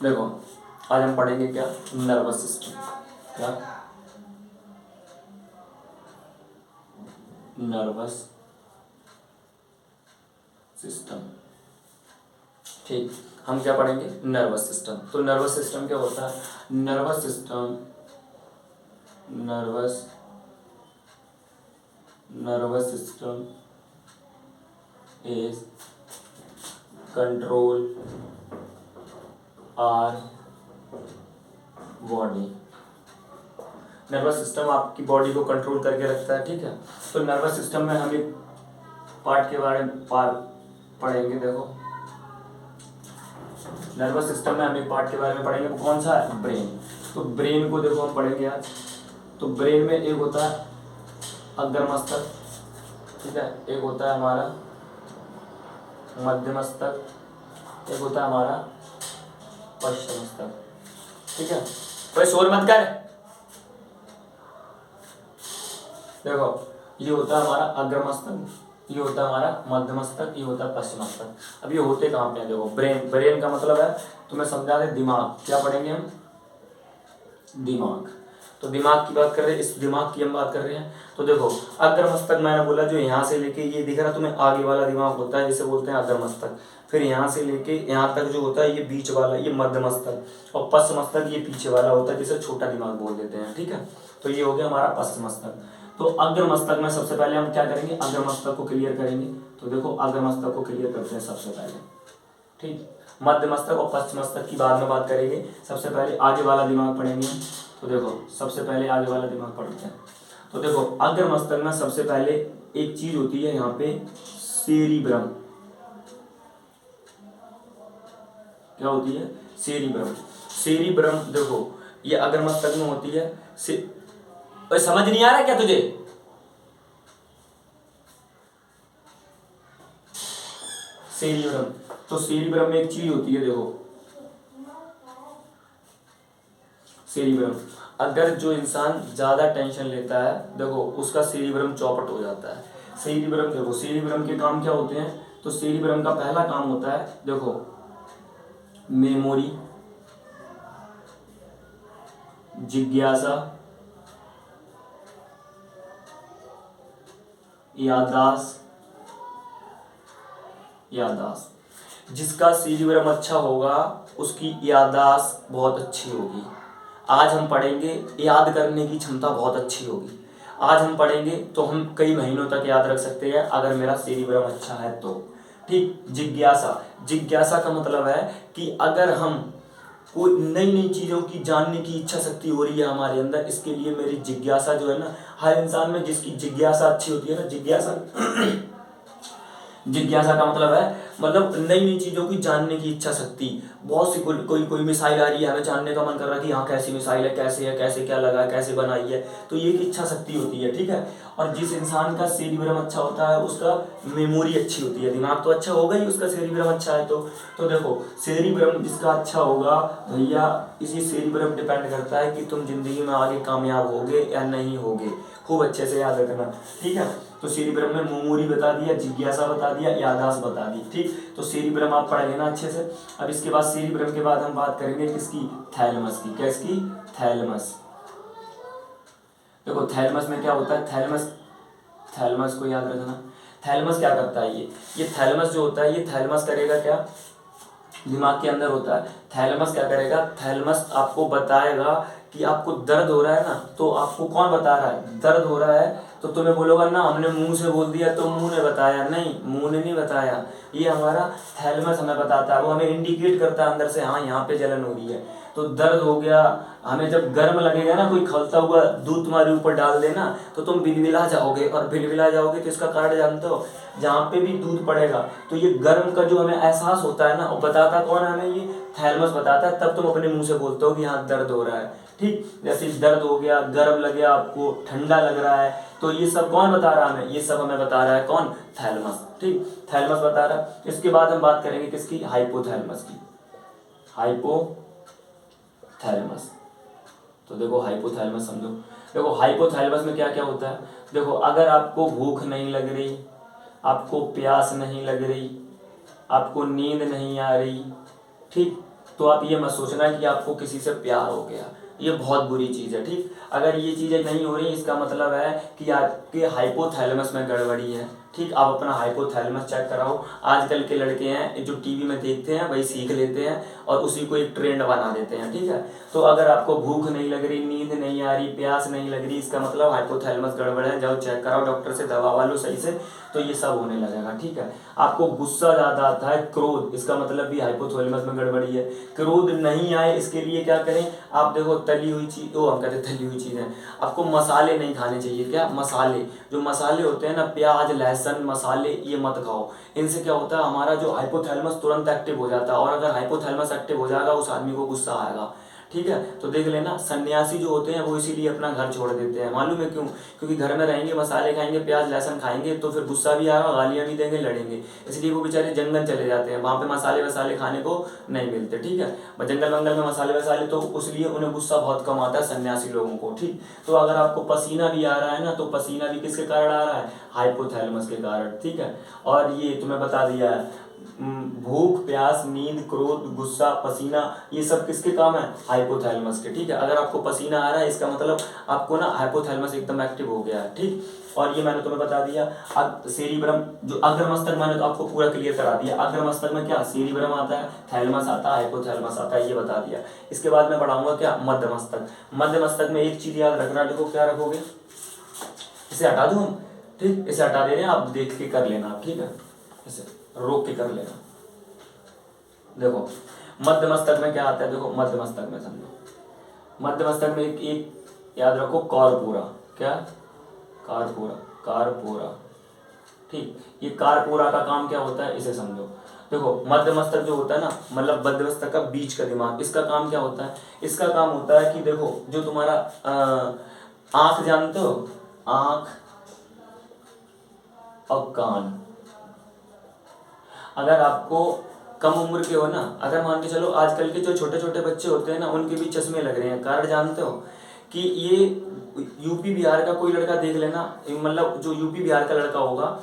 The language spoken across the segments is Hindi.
देखो आज हम पढ़ेंगे क्या, नर्वस सिस्टम। क्या, नर्वस सिस्टम। ठीक, हम क्या पढ़ेंगे, नर्वस सिस्टम। तो नर्वस सिस्टम क्या होता है, nervous system, nervous system is control our body. Nervous system आपकी बॉडी को कंट्रोल करके रखता है, ठीक है। तो नर्वस सिस्टम में हम एक पार्ट के बारे में पढ़ेंगे। देखो नर्वस सिस्टम में हम एक पार्ट के बारे में पढ़ेंगे, वो कौन सा है, ब्रेन। तो ब्रेन को देखो हम पढ़ेंगे आज। तो ब्रेन में एक होता है अग्र मस्तक, ठीक है, एक होता है हमारा मध्य मस्तक, एक होता है हमारा पश्चिम मस्तक, ठीक है। कोई शोर मत कर। देखो ये होता है हमारा अग्र मस्तक, ये होता है हमारा मध्य मस्तक, ये होता है पश्चिम मस्तक। अब ये होते कहाँ पे हैं, देखो ब्रेन, ब्रेन का मतलब है तुम्हें समझा दे दिमाग। क्या पढ़ेंगे हम, दिमाग। तो दिमाग की बात कर रहे हैं, इस दिमाग की हम बात कर रहे हैं। तो देखो अग्र मस्तक मैंने बोला जो यहाँ से लेके ये दिख रहा तुम्हें आगे वाला दिमाग होता है, जिसे बोलते हैं अग्र मस्तक। फिर यहाँ से लेके यहाँ तक जो होता है ये बीच वाला, ये मध्य मस्तक। और पश्चिम मस्तक ये पीछे वाला होता है, जिसे छोटा दिमाग बोल देते हैं, ठीक है। तो ये हो गया हमारा पश्चिम मस्तक। तो अग्र मस्तक में सबसे पहले हम क्या करेंगे, अग्र मस्तक को क्लियर करेंगे। तो देखो अग्र मस्तक को क्लियर करते हैं सबसे पहले, ठीक। मध्य मस्तक और पश्चिम मस्तक की बाद में बात करेंगे, सबसे पहले आगे वाला दिमाग पढ़ेंगे। तो देखो सबसे पहले आगे वाला दिमाग पढ़ते हैं। तो देखो अग्र मस्तक में सबसे पहले एक चीज होती है यहाँ पे, सेरिब्रम। क्या होती है, सेरिब्रम। सेरिब्रम देखो ये अग्र मस्तक में होती है। समझ नहीं आ रहा क्या तुझे, सेरिब्रम। तो सेरिब्रम में एक चीज होती है, देखो सेरिब्रम। अगर जो इंसान ज्यादा टेंशन लेता है, देखो उसका सेरिब्रम चौपट हो जाता है। सेरिब्रम देखो, सेरिब्रम के काम क्या होते हैं। तो सेरिब्रम का पहला काम होता है, देखो मेमोरी, जिज्ञासा, याददाश्त। याददाश्त, जिसका सेरिब्रम अच्छा होगा उसकी याददाश्त बहुत अच्छी होगी। आज हम पढ़ेंगे याद करने की क्षमता बहुत अच्छी होगी। आज हम पढ़ेंगे तो हम कई महीनों तक याद रख सकते हैं अगर मेरा सेरिब्रम अच्छा है तो, ठीक। जिज्ञासा, जिज्ञासा का मतलब है कि अगर हम कोई नई नई चीज़ों की जानने की इच्छा शक्ति हो रही है हमारे अंदर, इसके लिए मेरी जिज्ञासा जो है ना, हर इंसान में जिसकी जिज्ञासा अच्छी होती है ना, जिज्ञासा जिज्ञासा का मतलब है, मतलब नई नई चीजों की जानने की इच्छा शक्ति। बहुत सी कोई मिसाइल आ रही है, हमें जानने का मन कर रहा है कि हाँ कैसी मिसाइल है, कैसे क्या लगा है, कैसे बनाई है। तो ये एक इच्छा शक्ति होती है, ठीक है। और जिस इंसान का सेरिब्रम अच्छा होता है उसका मेमोरी अच्छी होती है, दिमाग तो अच्छा होगा ही, उसका सेरिब्रम अच्छा है तो देखो सेरिब्रम जिसका अच्छा होगा भैया, इसी सेरिब्रम डिपेंड करता है कि तुम जिंदगी में आगे कामयाब होगे या नहीं होगे। खूब अच्छे से याद रखना, ठीक है। तो सेरिब्रम में मेमोरी बता दिया, जिज्ञासा बता दिया, याददाश्त बता दी, ठीक। तो सेरिब्रम आप पढ़ लेना अच्छे से। अब इसके बाद सेरिब्रम के बाद हम बात करेंगे किसकी, थैलेमस की। किसकी, थैलेमस। देखो थैलेमस में क्या होता है, थैलेमस, थैलेमस को याद रखना। थैलेमस क्या करता है, ये थैलेमस जो होता है, ये थैलेमस करेगा क्या, दिमाग के अंदर होता है। थैलेमस क्या करेगा, थैलेमस आपको बताएगा कि आपको दर्द हो रहा है ना, तो आपको कौन बता रहा है, दर्द हो रहा है तो तुम्हें बोलोगा ना हमने मुंह से बोल दिया, तो मुंह ने बताया, नहीं मुंह ने नहीं बताया, ये हमारा थैलेमस हमें बताता है। वो हमें इंडिकेट करता है अंदर से, हाँ यहाँ पे जलन हो रही है, तो दर्द हो गया। हमें जब गर्म लगेगा ना, कोई खौलता हुआ दूध तुम्हारे ऊपर डाल देना तो तुम बिलबिला जाओगे, और बिलबिला जाओगे तो इसका कारण जानते हो, जहाँ पे भी दूध पड़ेगा तो ये गर्म का जो हमें एहसास होता है ना, वो बताता कौन है हमें, ये थैलेमस बताता है। तब तुम अपने मुंह से बोलते हो कि हाँ दर्द हो रहा है, ठीक। जैसे दर्द हो गया, गर्म लग गया आपको, ठंडा लग रहा है, तो ये सब कौन बता रहा है हमें, ये सब हमें बता रहा है कौन, थैलेमस, ठीक। थैलेमस बता रहा है। इसके बाद हम बात करेंगे किसकी, हाइपोथैलेमस की। हाइपोथैलेमस, तो देखो हाइपोथैलेमस समझो। देखो हाइपोथैलेमस में क्या क्या होता है, देखो अगर आपको भूख नहीं लग रही, आपको प्यास नहीं लग रही, आपको नींद नहीं आ रही, ठीक, तो आप ये मत सोचना कि आपको किसी से प्यार हो गया, ये बहुत बुरी चीज़ है। ठीक, अगर ये चीज़ें नहीं हो रही इसका मतलब है कि आपके हाइपोथैलेमस में गड़बड़ी है। ठीक, आप अपना हाइपोथैलेमस चेक कराओ। आजकल के लड़के हैं जो टीवी में देखते हैं वही सीख लेते हैं और उसी को एक ट्रेंड बना देते हैं। ठीक है, तो अगर आपको भूख नहीं लग रही, नींद नहीं आ रही, प्यास नहीं लग रही, इसका मतलब हाइपोथैलेमस गड़बड़ है। जाओ चेक कराओ डॉक्टर से, दवा वालो सही से, तो ये सब होने लगेगा। ठीक है, आपको गुस्सा ज़्यादा आता है, क्रोध, इसका मतलब भी हाइपोथैलेमस में गड़बड़ी है। क्रोध नहीं आए इसके लिए क्या करें, आप देखो तली हुई चीज़, वो हम कहते हैं तली हुई चीज़ें, आपको मसाले नहीं खाने चाहिए। क्या मसाले, जो मसाले होते हैं ना, प्याज लहसुन मसाले, ये मत खाओ। इनसे क्या होता है, हमारा जो हाइपोथैलेमस तुरंत एक्टिव हो जाता है, और अगर हाइपोथैलेमस एक्टिव हो जाएगा उस आदमी को गुस्सा आएगा। ठीक है, तो देख लेना, सन्यासी जो होते हैं वो इसीलिए अपना घर छोड़ देते हैं, मालूम है क्यों? क्योंकि घर में रहेंगे, मसाले खाएंगे, प्याज लहसुन खाएंगे, तो फिर गुस्सा भी आएगा, गालियाँ भी देंगे, लड़ेंगे, इसलिए वो बेचारे जंगल चले जाते हैं, वहाँ पे मसाले वसाले खाने को नहीं मिलते। ठीक है, जंगल वंगल में मसाले वसाले, तो उसलिए उन्हें गुस्सा बहुत कम आता है सन्यासी लोगों को। ठीक, तो अगर आपको पसीना भी आ रहा है ना, तो पसीना भी किसके कारण आ रहा है, हाइपोथैलेमस के कारण। ठीक है, और ये तुम्हें बता दिया है, भूख प्यास नींद क्रोध गुस्सा पसीना, ये सब किसके काम है, हाइपोथैलेमस के। ठीक है, अगर आपको पसीना आ रहा है इसका मतलब आपको ना हाइपोथैलेमस एकदम एक्टिव हो गया है। ठीक, और ये मैंने तुम्हें बता दिया। अब सेरिब्रम, जो अग्र मस्तक, मैंने तो आपको पूरा क्लियर करा दिया। अग्र मस्तक में क्या, सेरिब्रम आता है, थैलेमस आता है, हाइपोथैलेमस आता है, ये बता दिया। इसके बाद मैं बढ़ाऊंगा क्या, मध्य मस्तक। मध्य मस्तक में एक चीज याद रखना, देखो क्या रखोगे, इसे हटा दूं हम। ठीक, इसे हटा दे रहे हैं, आप देख के कर लेना आप। ठीक है, इसे रोक के कर लेना। देखो मध्य मस्तक में क्या आता है, देखो मध्य मस्तक में समझो, मध्य मस्तक में एक याद रखो, कॉर्पोरा। क्या, कारपोरा, कारपोरा। ठीक, ये कारपोरा का काम क्या होता है, इसे समझो। देखो मध्य मस्तक जो होता है ना, मतलब मध्य मस्तक का बीच का दिमाग, इसका काम क्या होता है, इसका काम होता है कि देखो जो तुम्हारा आंख जानते हो, आंख और कान, अगर आपको कम उम्र के हो ना, अगर मान के चलो आजकल के जो छोटे छोटे बच्चे होते हैं ना, उनके भी चश्मे लग रहे हैं, कारण जानते हो कि ये यूपी बिहार का कोई लड़का देख लेना, मतलब जो यूपी बिहार का लड़का होगा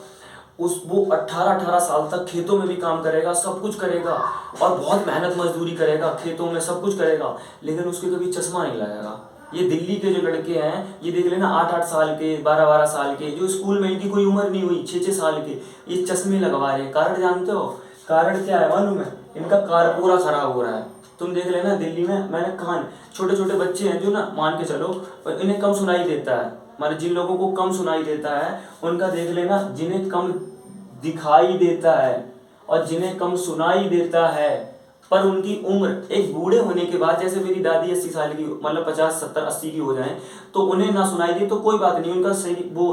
वो 18-18 साल तक खेतों में भी काम करेगा, सब कुछ करेगा और बहुत मेहनत मजदूरी करेगा, खेतों में सब कुछ करेगा, लेकिन उसके कभी चश्मा नहीं लगेगा। ये दिल्ली के जो लड़के हैं, ये देख लेना 8-8 साल के 12-12 साल के, जो स्कूल में इनकी कोई उम्र नहीं हुई 6-6 साल के, ये चश्मे लगवा रहे हैं। कारण जानते हो, कारण क्या है मालूम है, इनका कारपोरा खराब हो रहा है। तुम देख लेना दिल्ली में, मैंने कान, छोटे छोटे बच्चे हैं जो ना, मान के चलो इन्हें कम सुनाई देता है, माने जिन लोगों को कम सुनाई देता है उनका देख लेना, जिन्हें कम दिखाई देता है और जिन्हें कम सुनाई देता है, पर उनकी उम्र एक बूढ़े होने के बाद, जैसे मेरी दादी 80 साल की, मतलब 50 70 80 की हो जाए, तो उन्हें ना सुनाई दे तो कोई बात नहीं, उनका शरीर वो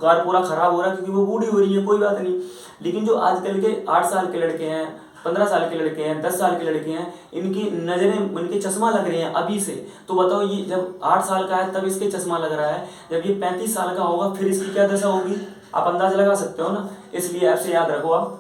कारपोरा खराब हो रहा है क्योंकि वो बूढ़ी हो रही है, कोई बात नहीं। लेकिन जो आजकल के 8 साल के लड़के हैं, 15 साल के लड़के हैं, 10 साल के लड़के हैं, इनकी नज़रें, इनके चश्मा लग रहे हैं अभी से, तो बताओ ये जब 8 साल का है तब इसके चश्मा लग रहा है, जब ये 35 साल का होगा फिर इसकी क्या दशा होगी, आप अंदाजा लगा सकते हो ना। इसलिए ऐसे याद रखो आप,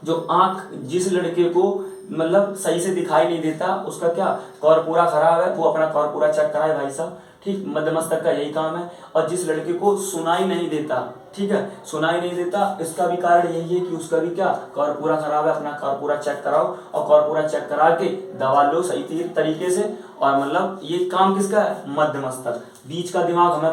जो आंख जिस लड़के को मतलब सही से दिखाई नहीं देता, उसका क्या कॉर्पोरा खराब है, वो अपना कॉर्पोरा चेक कराए भाई साहब। ठीक, मध्य मस्तक का यही काम है। और जिस लड़के को सुनाई नहीं देता, ठीक है, सुनाई नहीं देता, इसका भी कारण यही है कि उसका भी क्या कॉर्पोरा खराब है, अपना कॉर्पोरा चेक कराओ और कॉर्पोरा चेक करा के दवा लो सही तरीके से। और मतलब ये काम किसका है, मध्य मस्तक, बीच का दिमाग हमें